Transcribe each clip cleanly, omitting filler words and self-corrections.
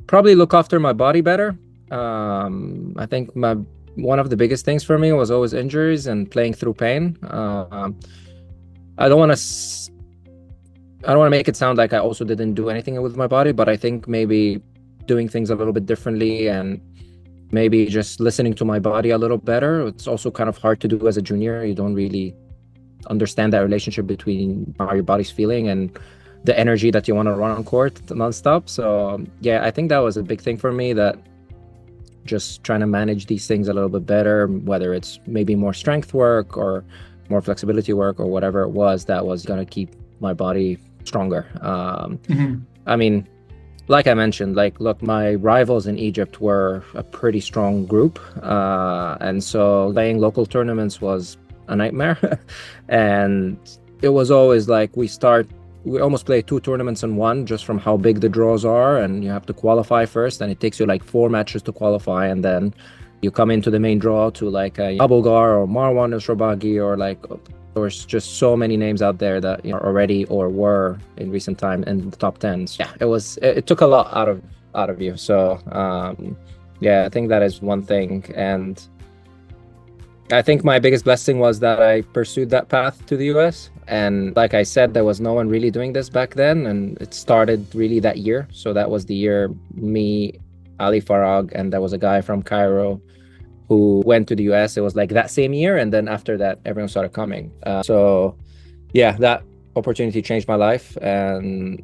Probably look after my body better. I think one of the biggest things for me was always injuries and playing through pain. I don't want to I don't want to make it sound like I also didn't do anything with my body, but I think maybe doing things a little bit differently and maybe just listening to my body a little better. It's also kind of hard to do as a junior. You don't really understand that relationship between how your body's feeling and the energy that you want to run on court nonstop. So yeah, I think that was a big thing for me, that just trying to manage these things a little bit better, whether it's maybe more strength work or more flexibility work or whatever it was that was going to keep my body stronger. I mean, like I mentioned, like, look, my rivals in Egypt were a pretty strong group. And so playing local tournaments was a nightmare. And it was always like we almost play 2 tournaments in one, just from how big the draws are. And you have to qualify first, and it takes you like 4 matches to qualify. And then you come into the main draw to like a Abulgar or Marwan al-Shrabagi, or like, there's just so many names out there that are already or were in recent time in the top 10s. Yeah, it took a lot out of you. So yeah, I think that is one thing. And I think my biggest blessing was that I pursued that path to the US. And like I said, there was no one really doing this back then, and it started really that year. So that was the year me, Ali Farag, and there was a guy from Cairo who went to the US. It was like that same year, and then after that, everyone started coming. So yeah, that opportunity changed my life, and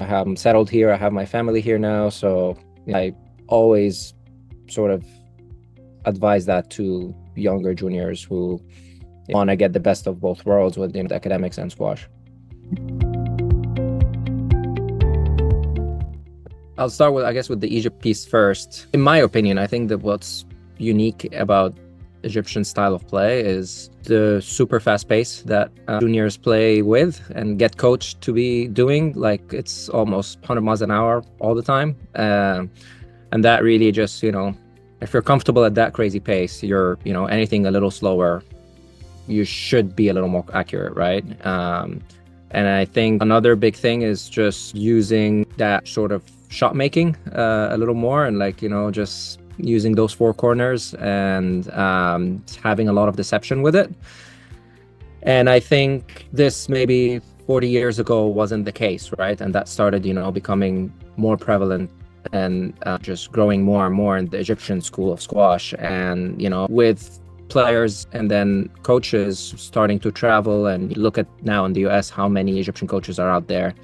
I'm settled here. I have my family here now. So I always sort of advise that to younger juniors who want to get the best of both worlds with academics and squash. I'll start with, I guess, with the Egypt piece first. In my opinion, I think that what's unique about Egyptian style of play is the super fast pace that juniors play with and get coached to be doing. Like, it's almost 100 miles an hour all the time. And that really just, if you're comfortable at that crazy pace, you're, anything a little slower, you should be a little more accurate, right? And I think another big thing is just using that sort of shot making a little more, and just using those 4 corners and having a lot of deception with it. And I think this maybe 40 years ago wasn't the case, right? And that started, becoming more prevalent and just growing more and more in the Egyptian school of squash. And, with players and then coaches starting to travel, and look at now in the US how many Egyptian coaches are out there.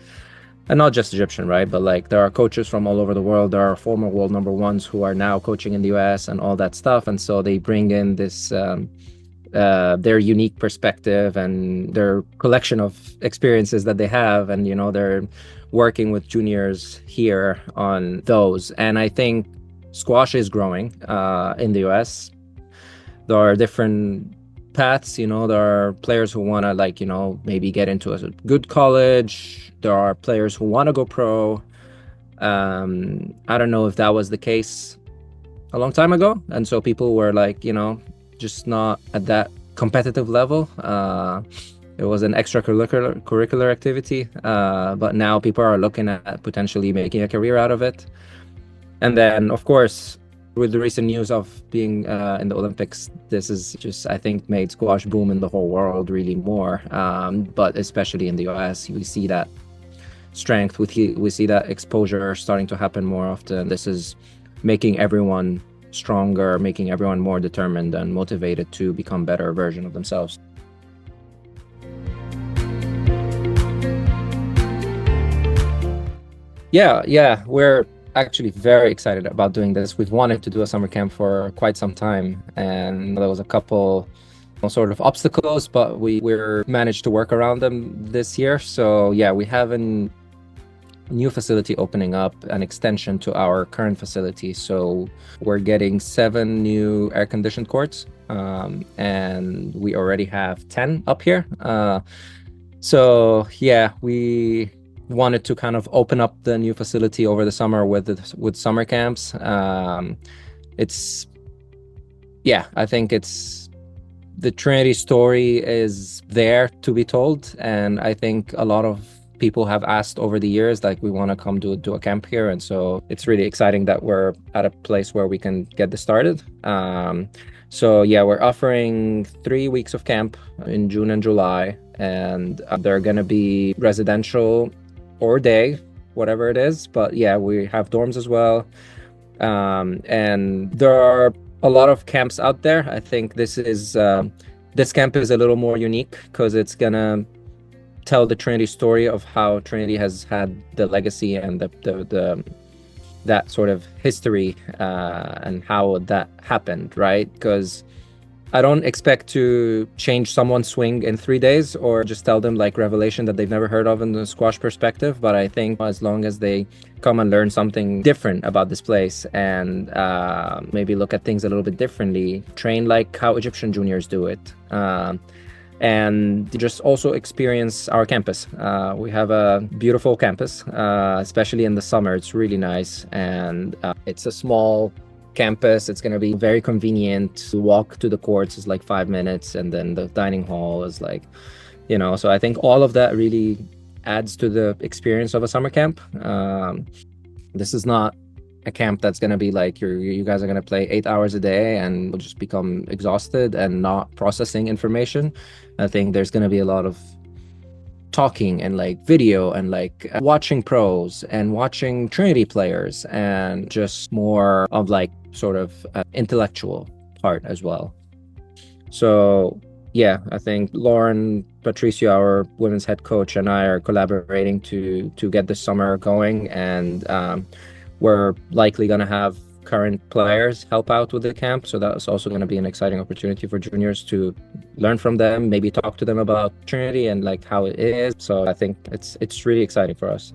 And not just Egyptian, right? But like, there are coaches from all over the world. There are former world number ones who are now coaching in the US and all that stuff. And so they bring in this, their unique perspective and their collection of experiences that they have. And, they're working with juniors here on those. And I think squash is growing in the US. There are different paths, there are players who want to maybe get into a good college. There are players who want to go pro. I don't know if that was the case a long time ago, and so people were just not at that competitive level. It was an extracurricular activity, but now people are looking at potentially making a career out of it. And then, of course, with the recent news of being in the Olympics, this is just, I think, made squash boom in the whole world really more. But especially in the US, we see that strength, we see that exposure starting to happen more often. This is making everyone stronger, making everyone more determined and motivated to become a better version of themselves. Yeah, we're actually very excited about doing this. We've wanted to do a summer camp for quite some time, and there was a couple sort of obstacles, but we're managed to work around them this year. So yeah, we have a new facility opening up, an extension to our current facility. So we're getting 7 new air-conditioned courts, and we already have 10 up here. So yeah, we wanted to kind of open up the new facility over the summer with summer camps. I think the Trinity story is there to be told, and I think a lot of people have asked over the years, like, we want to come do a camp here. And so it's really exciting that we're at a place where we can get this started. So yeah, we're offering 3 weeks of camp in June and July, and they're going to be residential or day, whatever it is. But yeah, we have dorms as well. And there are a lot of camps out there. I think this camp is a little more unique because it's gonna tell the Trinity story of how Trinity has had the legacy and the that sort of history and how that happened, right? Because I don't expect to change someone's swing in 3 days or just tell them like revelation that they've never heard of in the squash perspective. But I think as long as they come and learn something different about this place and maybe look at things a little bit differently, train like how Egyptian juniors do it, and just also experience our campus. We have a beautiful campus, especially in the summer. It's really nice, and it's a small campus. It's going to be very convenient to walk to the courts is like 5 minutes, and then the dining hall is like, so I think all of that really adds to the experience of a summer camp. This is not a camp that's going to be like you guys are going to play 8 hours a day and will just become exhausted and not processing information. I think there's going to be a lot of talking and like video and like watching pros and watching Trinity players and just more of like sort of intellectual part as well. So yeah, I think Lauren Patricio, our women's head coach, and I are collaborating to get the summer going, and we're likely going to have current players help out with the camp. So that's also going to be an exciting opportunity for juniors to learn from them, maybe talk to them about Trinity and like how it is. So I think it's really exciting for us.